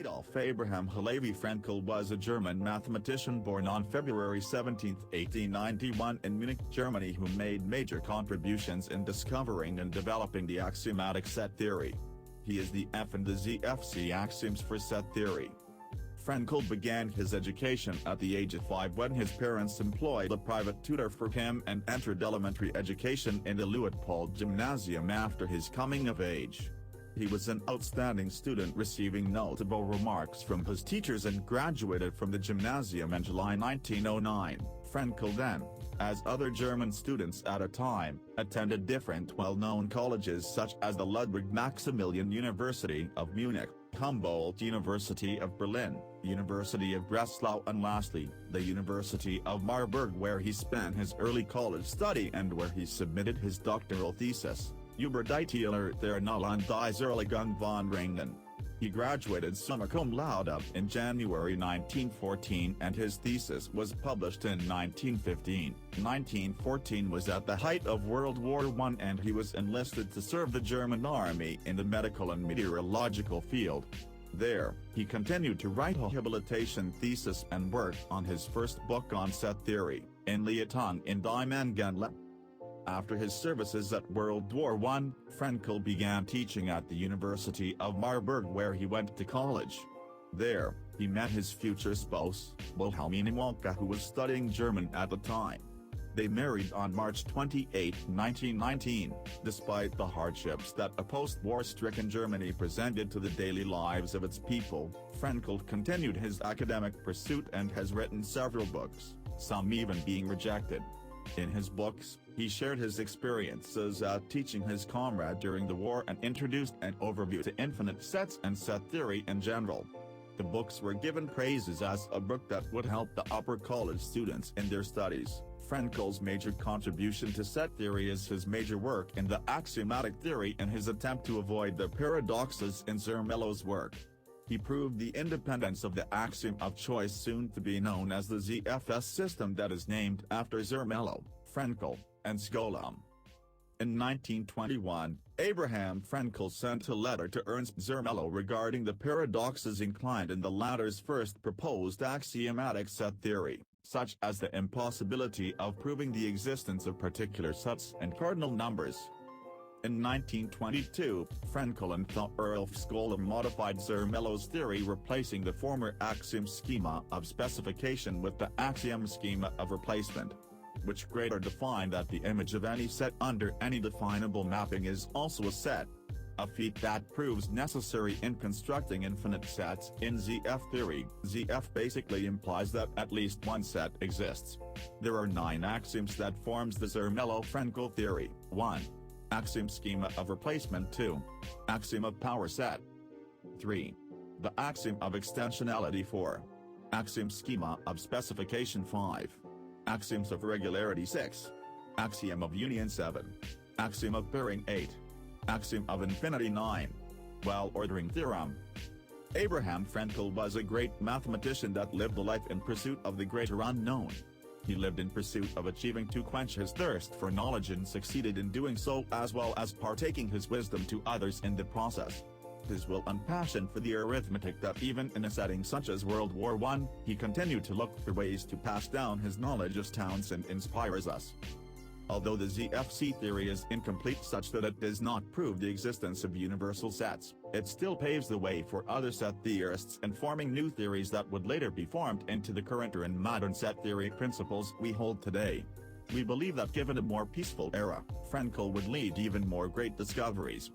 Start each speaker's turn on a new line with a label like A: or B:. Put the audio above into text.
A: Adolf Abraham Halevi Fraenkel was a German mathematician born on February 17, 1891 in Munich, Germany, who made major contributions in discovering and developing the axiomatic set theory. He is the F and the ZFC axioms for set theory. Fraenkel began his education at the age of 5 when his parents employed a private tutor for him and entered elementary education in the Luitpold Gymnasium after his coming of age. He was an outstanding student, receiving notable remarks from his teachers, and graduated from the gymnasium in July 1909. Fraenkel then, as other German students at a time, attended different well-known colleges such as the Ludwig Maximilian University of Munich, Humboldt University of Berlin, University of Breslau, and lastly, the University of Marburg, where he spent his early college study and where he submitted his doctoral thesis, Über die Theorie der Null und die Zerlegung von Ringen. He graduated summa cum laude in January 1914, and his thesis was published in 1915. 1914 was at the height of World War I, and he was enlisted to serve the German army in the medical and meteorological field. There, he continued to write a habilitation thesis and worked on his first book on set theory, In Leitung in die Mengenlehre. After his services at World War I, Fraenkel began teaching at the University of Marburg, where he went to college. There, he met his future spouse, Wilhelmine Walke, who was studying German at the time. They married on March 28, 1919. Despite the hardships that a post-war stricken Germany presented to the daily lives of its people, Fraenkel continued his academic pursuit and has written several books, some even being rejected. In his books, he shared his experiences teaching his comrade during the war and introduced an overview to infinite sets and set theory in general. The books were given praises as a book that would help the upper college students in their studies. Fraenkel's major contribution to set theory is his major work in the axiomatic theory and his attempt to avoid the paradoxes in Zermelo's work. He proved the independence of the axiom of choice, soon to be known as the ZFS system, that is named after Zermelo, Fraenkel, and Skolem. In 1921, Abraham Fraenkel sent a letter to Ernst Zermelo regarding the paradoxes inclined in the latter's first proposed axiomatic set theory, such as the impossibility of proving the existence of particular sets and cardinal numbers. In 1922, Fraenkel and Thorolf Skolem modified Zermelo's theory, replacing the former axiom schema of specification with the axiom schema of replacement, which greater defined that the image of any set under any definable mapping is also a set, a feat that proves necessary in constructing infinite sets in ZF theory. ZF basically implies that at least one set exists. There are 9 axioms that forms the Zermelo-Fraenkel theory. 1. Axiom schema of replacement. 2. Axiom of power set. 3. The axiom of extensionality. 4. Axiom schema of specification. 5. Axioms of regularity. 6. Axiom of union. 7. Axiom of pairing. 8. Axiom of infinity. 9. Well-ordering theorem. Abraham Fraenkel was a great mathematician that lived a life in pursuit of the greater unknown. He lived in pursuit of achieving to quench his thirst for knowledge, and succeeded in doing so, as well as partaking his wisdom to others in the process. His will and passion for the arithmetic that even in a setting such as World War I, he continued to look for ways to pass down his knowledge of Townsend inspires us. Although the ZFC theory is incomplete such that it does not prove the existence of universal sets, it still paves the way for other set theorists in forming new theories that would later be formed into the current and modern set theory principles we hold today. We believe that given a more peaceful era, Fraenkel would lead even more great discoveries.